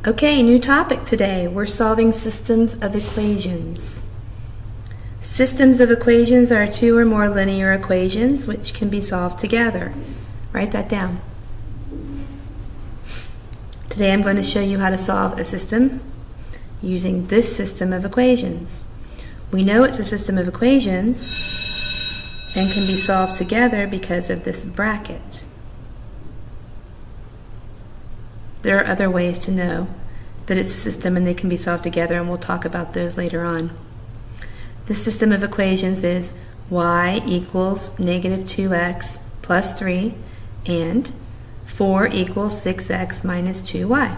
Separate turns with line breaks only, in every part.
Okay, new topic today. We're solving systems of equations. Systems of equations are two or more linear equations which can be solved together. Write that down. Today I'm going to show you how to solve a system using this system of equations. We know it's a system of equations and can be solved together because of this bracket. There are other ways to know that it's a system and they can be solved together, and we'll talk about those later on. The system of equations is y equals negative 2x plus 3 and 4 equals 6x minus 2y.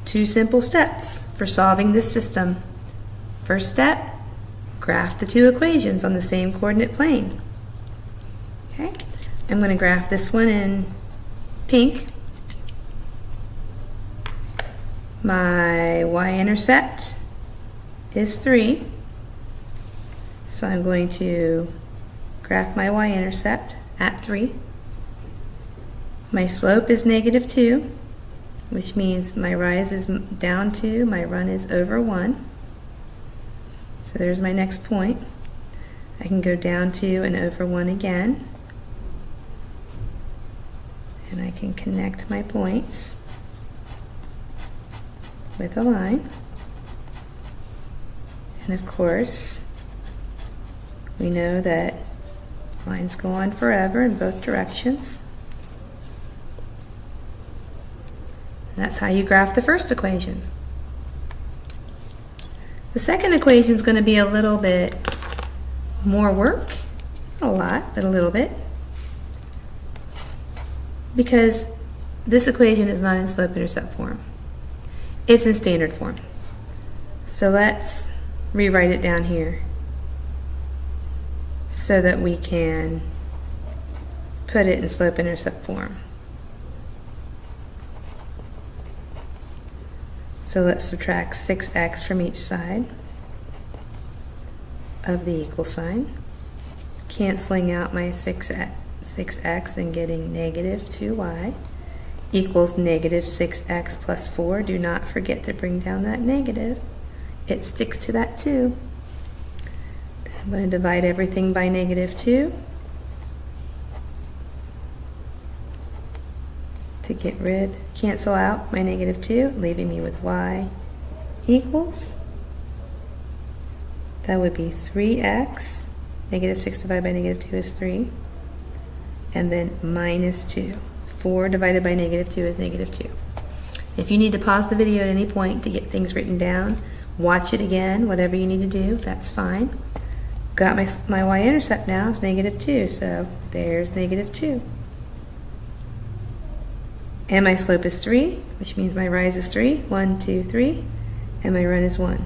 Two simple steps for solving this system. First step, graph the two equations on the same coordinate plane. Okay, I'm going to graph this one in pink. My y-intercept is 3, so I'm going to graph my y-intercept at 3. My slope is negative 2, which means my rise is down 2, my run is over 1. So there's my next point. I can go down 2 and over 1 again, and I can connect my points with a line. And of course, we know that lines go on forever in both directions. And that's how you graph the first equation. The second equation is going to be a little bit more work. Not a lot, but a little bit. Because this equation is not in slope-intercept form. It's in standard form. So let's rewrite it down here so that we can put it in slope-intercept form. So let's subtract 6x from each side of the equal sign, canceling out my 6x and getting negative 2y equals negative 6x plus 4. Do not forget to bring down that negative. It sticks to that 2. I'm going to divide everything by negative 2 to cancel out my negative 2, leaving me with y equals, that would be 3x, negative 6 divided by negative 2 is 3, and then minus 2. 4 divided by negative 2 is negative 2. If you need to pause the video at any point to get things written down, watch it again, whatever you need to do, that's fine. Got my y-intercept now, it's negative 2, so there's negative 2. And my slope is 3, which means my rise is 3, 1, 2, 3, and my run is 1.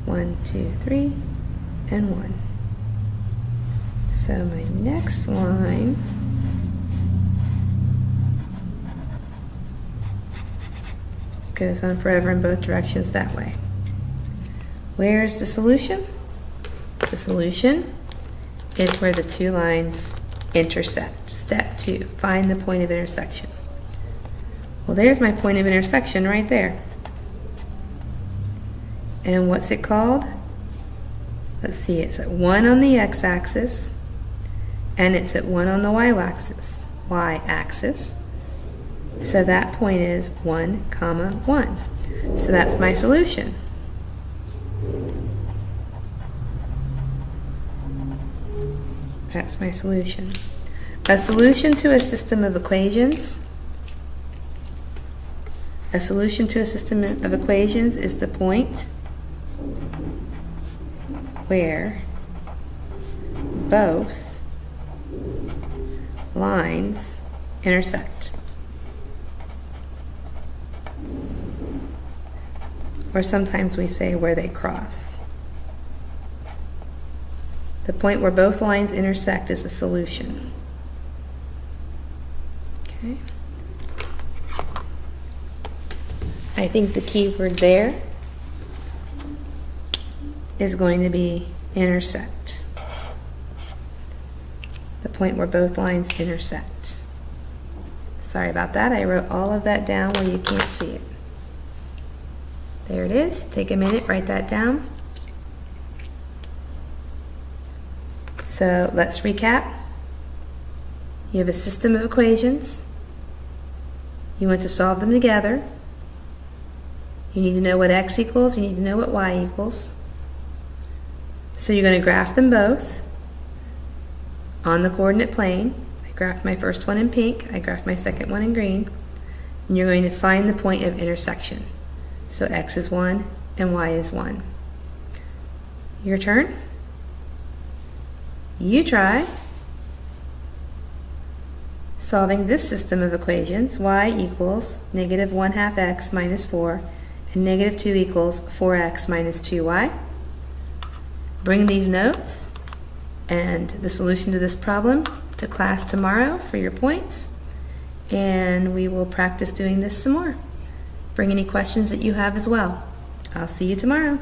1, 2, 3, and 1. So my next line goes on forever in both directions that way. Where's the solution? The solution is where the two lines intersect. Step 2, find the point of intersection. Well, there's my point of intersection right there. And what's it called? Let's see, it's at 1 on the x-axis, and it's at 1 on the y-axis. So that point is 1, 1. So that's my solution. That's my solution. A solution to a system of equations. A solution to a system of equations is the point where both lines intersect. Or sometimes we say where they cross. The point where both lines intersect is a solution. Okay. I think the key word there is going to be intersect. The point where both lines intersect. Sorry about that. I wrote all of that down where you can't see it. There it is. Take a minute, write that down. So let's recap. You have a system of equations. You want to solve them together. You need to know what x equals, you need to know what y equals. So you're going to graph them both on the coordinate plane. I graphed my first one in pink, I graphed my second one in green, and you're going to find the point of intersection. So x is 1 and y is 1. Your turn. You try solving this system of equations, y equals negative 1/2 x minus 4, and negative 2 equals 4x minus 2y. Bring these notes and the solution to this problem to class tomorrow for your points, and we will practice doing this some more. Bring any questions that you have as well. I'll see you tomorrow.